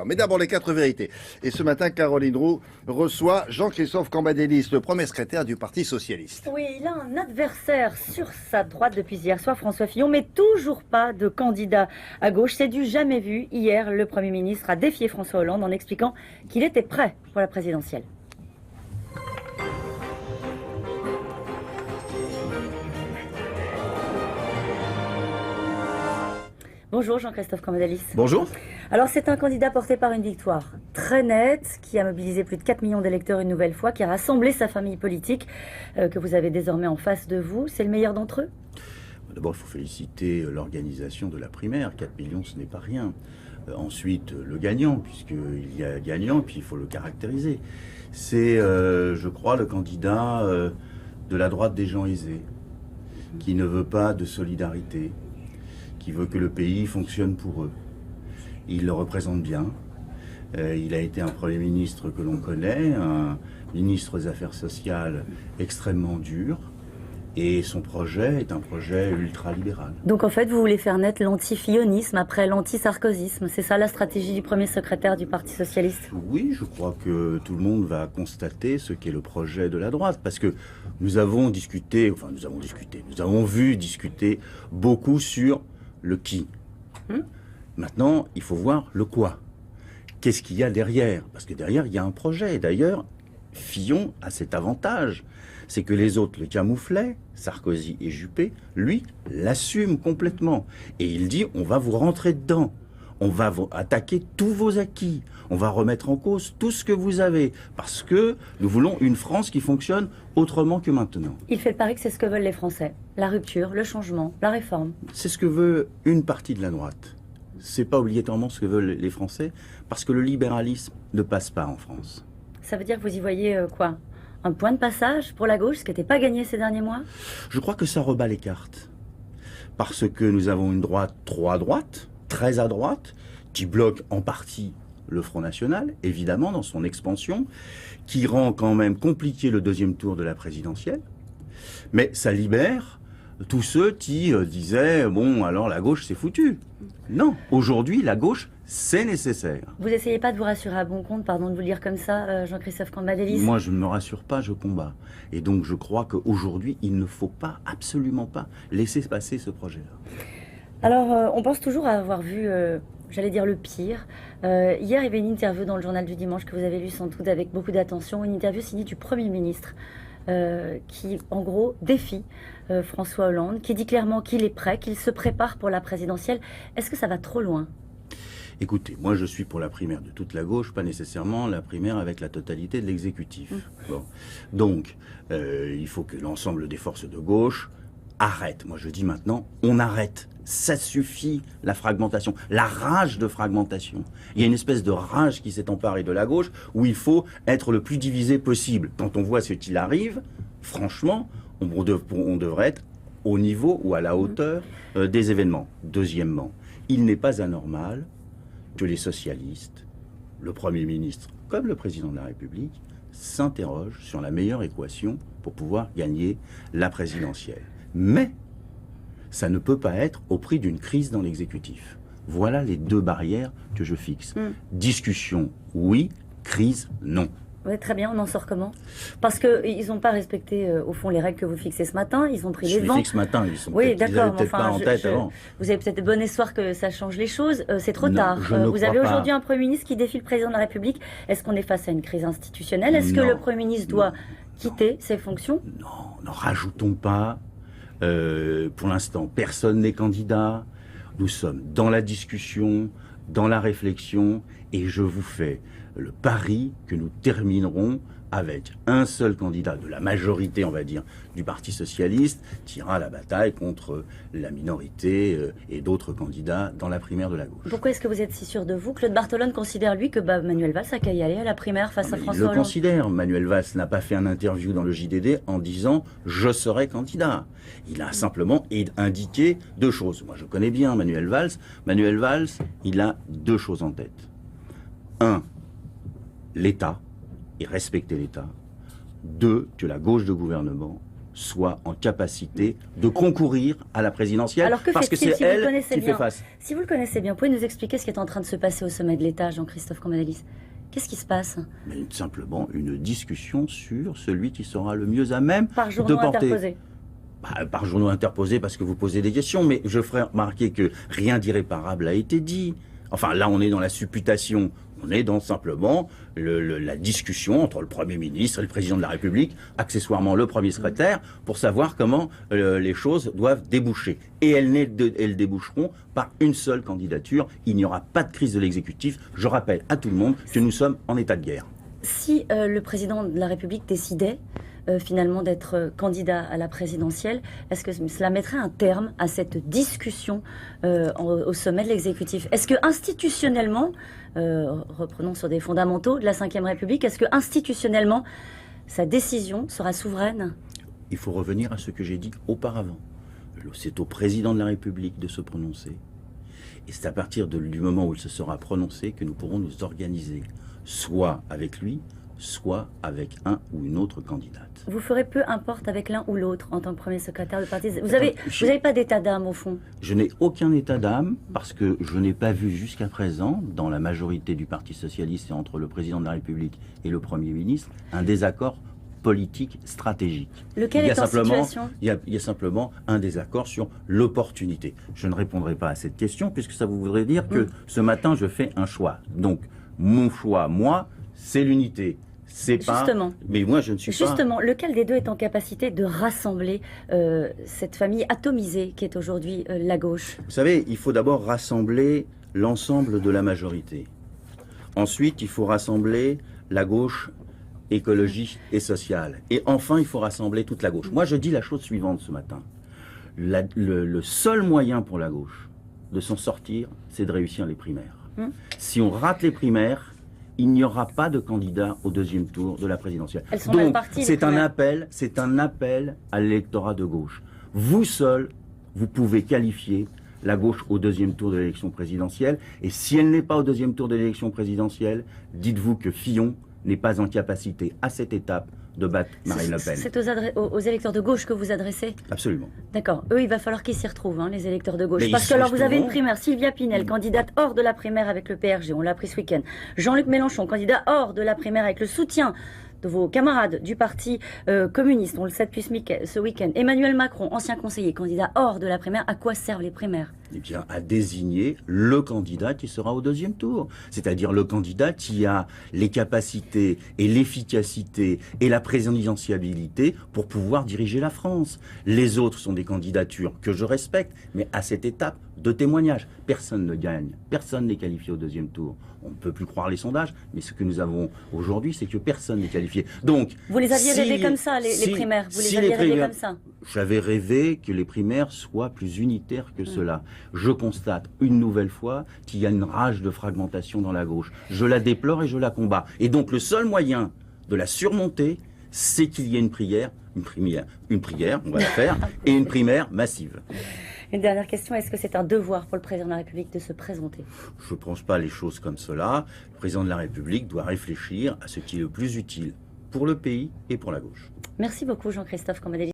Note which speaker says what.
Speaker 1: blanc. Mais d'abord, les 4 vérités. Et ce matin, Caroline Roux reçoit Jean-Christophe Cambadélis, le premier secrétaire du Parti Socialiste.
Speaker 2: Oui, il a un adversaire sur sa droite depuis hier soir, François Fillon, mais toujours pas de candidat à gauche. C'est du jamais vu. Hier, le Premier ministre a défié François Hollande en expliquant qu'il était prêt pour la présidentielle. Bonjour Jean-Christophe Cambadélis.
Speaker 1: Bonjour.
Speaker 2: Alors c'est un candidat porté par une victoire très nette, qui a mobilisé plus de 4 millions d'électeurs une nouvelle fois, qui a rassemblé sa famille politique, que vous avez désormais en face de vous. C'est le meilleur d'entre eux ?
Speaker 3: D'abord, il faut féliciter l'organisation de la primaire. 4 millions, ce n'est pas rien. Ensuite, le gagnant, puisqu'il y a gagnant, puis il faut le caractériser. C'est, je crois, le candidat de la droite des gens aisés, qui ne veut pas de solidarité, qui veut que le pays fonctionne pour eux. Il le représente bien. Il a été un Premier ministre que l'on connaît, un ministre des Affaires sociales extrêmement dur, et son projet est un projet ultra-libéral.
Speaker 2: Donc en fait, vous voulez faire naître l'anti-fillonisme après l'anti-sarkozysme. C'est ça la stratégie du premier secrétaire du Parti Socialiste ?
Speaker 3: Oui, je crois que tout le monde va constater ce qu'est le projet de la droite, parce que nous avons vu discuter beaucoup sur le qui. Maintenant, il faut voir le quoi. Qu'est-ce qu'il y a derrière ? Parce que derrière, il y a un projet. D'ailleurs, Fillon a cet avantage, c'est que les autres le camouflaient, Sarkozy et Juppé, lui, l'assume complètement. Et il dit, on va vous rentrer dedans. On va vous attaquer tous vos acquis. On va remettre en cause tout ce que vous avez. Parce que nous voulons une France qui fonctionne autrement que maintenant.
Speaker 2: Il fait le pari que c'est ce que veulent les Français. La rupture, le changement, la réforme.
Speaker 3: C'est ce que veut une partie de la droite. C'est pas obligatoirement ce que veulent les Français, parce que le libéralisme ne passe pas en France.
Speaker 2: Ça veut dire que vous y voyez quoi ? Un point de passage pour la gauche, ce qui n'était pas gagné ces derniers mois ?
Speaker 3: Je crois que ça rebat les cartes. Parce que nous avons une droite trop à droite, très à droite, qui bloque en partie le Front National, évidemment, dans son expansion, qui rend quand même compliqué le deuxième tour de la présidentielle. Mais ça libère tous ceux qui disaient « bon, alors la gauche, c'est foutu ». Non, aujourd'hui, la gauche, c'est nécessaire.
Speaker 2: Vous essayez pas de vous rassurer à bon compte, pardon de vous le dire comme ça, Jean-Christophe Cambadélis ?
Speaker 3: Moi, je ne me rassure pas, je combats. Et donc, je crois qu'aujourd'hui, il ne faut pas, absolument pas, laisser passer ce projet-là.
Speaker 2: Alors, on pense toujours avoir vu, j'allais dire le pire. Hier, il y avait une interview dans le journal du dimanche que vous avez lu sans doute avec beaucoup d'attention, une interview signée du Premier ministre qui, en gros, défie François Hollande, qui dit clairement qu'il est prêt, qu'il se prépare pour la présidentielle. Est-ce que ça va trop loin ?
Speaker 3: Écoutez, moi je suis pour la primaire de toute la gauche, pas nécessairement la primaire avec la totalité de l'exécutif. Bon. Donc, il faut que l'ensemble des forces de gauche arrêtent. Moi je dis maintenant, on arrête. Ça suffit, la fragmentation, la rage de fragmentation. Il y a une espèce de rage qui s'est emparée de la gauche où il faut être le plus divisé possible. Quand on voit ce qu'il arrive, franchement, on devrait être au niveau ou à la hauteur des événements. Deuxièmement, il n'est pas anormal que les socialistes, le Premier ministre comme le Président de la République, s'interrogent sur la meilleure équation pour pouvoir gagner la présidentielle. Mais ça ne peut pas être au prix d'une crise dans l'exécutif. Voilà les deux barrières que je fixe. Discussion, oui. Crise, non.
Speaker 2: Oui, très bien, on en sort comment ? Parce qu'ils n'ont pas respecté, au fond, les règles que vous fixez ce matin. Ils ont pris les devants.
Speaker 3: Je les fixe ce matin, ils sont
Speaker 2: oui,
Speaker 3: d'accord, peut-être pas en tête avant.
Speaker 2: Vous avez peut-être bon espoir que ça change les choses. C'est trop tard. Vous avez
Speaker 3: pas.
Speaker 2: Aujourd'hui un Premier ministre qui défie le Président de la République. Est-ce qu'on est face à une crise institutionnelle ? Est-ce que le Premier ministre doit quitter ses fonctions ?
Speaker 3: Non, n'en rajoutons pas. Pour l'instant, personne n'est candidat. Nous sommes dans la discussion, dans la réflexion, et je vous fais le pari que nous terminerons avec un seul candidat de la majorité, on va dire, du Parti Socialiste, qui ira à la bataille contre la minorité et d'autres candidats dans la primaire de la gauche.
Speaker 2: Pourquoi est-ce que vous êtes si sûr de vous ? Claude Barthelone considère, lui, que Manuel Valls a qu'à y aller à la primaire face à François Hollande.
Speaker 3: Il le considère. Manuel Valls n'a pas fait un interview dans le JDD en disant « je serai candidat ». Il a simplement indiqué deux choses. Moi, je connais bien Manuel Valls. Manuel Valls, il a deux choses en tête. Un, l'État, et respecter l'État. Deux, que la gauche de gouvernement soit en capacité de concourir à la présidentielle,
Speaker 2: Alors que
Speaker 3: parce que
Speaker 2: fait-il
Speaker 3: c'est
Speaker 2: si vous le
Speaker 3: elle
Speaker 2: connaissez
Speaker 3: qui
Speaker 2: bien
Speaker 3: fait face.
Speaker 2: Si vous le connaissez bien, pouvez nous expliquer ce qui est en train de se passer au sommet de l'État, Jean-Christophe Cambadélis? Qu'est-ce qui se passe?
Speaker 3: Mais simplement une discussion sur celui qui sera le mieux à même
Speaker 2: Par
Speaker 3: de
Speaker 2: journaux
Speaker 3: porter.
Speaker 2: interposés.
Speaker 3: Par journaux interposés parce que vous posez des questions, mais je ferai remarquer que rien d'irréparable a été dit. Enfin, là, on est dans la supputation. On est dans simplement la discussion entre le Premier ministre et le Président de la République, accessoirement le Premier secrétaire, pour savoir comment les choses doivent déboucher. Et elles déboucheront par une seule candidature. Il n'y aura pas de crise de l'exécutif. Je rappelle à tout le monde que nous sommes en état de guerre.
Speaker 2: Si le Président de la République décidait finalement d'être candidat à la présidentielle, est-ce que cela mettrait un terme à cette discussion au sommet de l'exécutif? Est-ce que institutionnellement, reprenons sur des fondamentaux de la Ve République, est-ce que institutionnellement, sa décision sera souveraine?
Speaker 3: Il faut revenir à ce que j'ai dit auparavant. C'est au Président de la République de se prononcer. Et c'est à partir du moment où il se sera prononcé que nous pourrons nous organiser, soit avec lui, soit avec un ou une autre candidate.
Speaker 2: Vous ferez peu importe avec l'un ou l'autre en tant que premier secrétaire de parti. Vous n'avez pas d'état d'âme au fond?
Speaker 3: Je n'ai aucun état d'âme parce que je n'ai pas vu jusqu'à présent, dans la majorité du Parti socialiste et entre le Président de la République et le Premier ministre, un désaccord politique stratégique.
Speaker 2: Lequel est en situation?
Speaker 3: Il y a simplement un désaccord sur l'opportunité. Je ne répondrai pas à cette question puisque ça voudrait dire que ce matin je fais un choix. Donc mon choix, moi, c'est l'unité. C'est pas.
Speaker 2: Justement.
Speaker 3: Mais moi, je ne suis pas.
Speaker 2: Justement, lequel des deux est en capacité de rassembler cette famille atomisée qui est aujourd'hui la gauche?
Speaker 3: Vous savez, il faut d'abord rassembler l'ensemble de la majorité. Ensuite, il faut rassembler la gauche écologique et sociale. Et enfin, il faut rassembler toute la gauche. Moi, je dis la chose suivante ce matin. Le seul moyen pour la gauche de s'en sortir, c'est de réussir les primaires. Si on rate les primaires, il n'y aura pas de candidat au deuxième tour de la présidentielle.
Speaker 2: Elles sont mal
Speaker 3: Donc,
Speaker 2: parties,
Speaker 3: c'est un appel à l'électorat de gauche. Vous seul, vous pouvez qualifier la gauche au deuxième tour de l'élection présidentielle. Et si elle n'est pas au deuxième tour de l'élection présidentielle, dites-vous que Fillon n'est pas en capacité, à cette étape, de battre Marine Le Pen.
Speaker 2: C'est aux électeurs de gauche que vous adressez?
Speaker 3: Absolument.
Speaker 2: D'accord. Eux, il va falloir qu'ils s'y retrouvent, hein, les électeurs de gauche.
Speaker 3: Mais
Speaker 2: Parce que alors, vous avez une
Speaker 3: resteront.
Speaker 2: primaire. Sylvia Pinel, candidate hors de la primaire avec le PRG, on l'a appris ce week-end. Jean-Luc Mélenchon, candidat hors de la primaire avec le soutien de vos camarades du Parti communiste, on le sait depuis ce week-end. Emmanuel Macron, ancien conseiller, candidat hors de la primaire. À quoi servent les primaires?
Speaker 3: Eh bien, à désigner le candidat qui sera au deuxième tour. C'est-à-dire le candidat qui a les capacités et l'efficacité et la présidentiabilité pour pouvoir diriger la France. Les autres sont des candidatures que je respecte, mais à cette étape de témoignage, personne ne gagne, personne n'est qualifié au deuxième tour. On ne peut plus croire les sondages, mais ce que nous avons aujourd'hui, c'est que personne n'est qualifié. Donc,
Speaker 2: Vous les aviez rêvés comme ça, les primaires? Vous les aviez rêvés comme ça?
Speaker 3: J'avais rêvé que les primaires soient plus unitaires que cela. Je constate une nouvelle fois qu'il y a une rage de fragmentation dans la gauche. Je la déplore et je la combats. Et donc le seul moyen de la surmonter, c'est qu'il y ait une prière, on va la faire, et une primaire massive.
Speaker 2: Une dernière question, est-ce que c'est un devoir pour le président de la République de se présenter?
Speaker 3: Je ne pense pas les choses comme cela. Le président de la République doit réfléchir à ce qui est le plus utile pour le pays et pour la gauche.
Speaker 2: Merci beaucoup Jean-Christophe Cambadélis.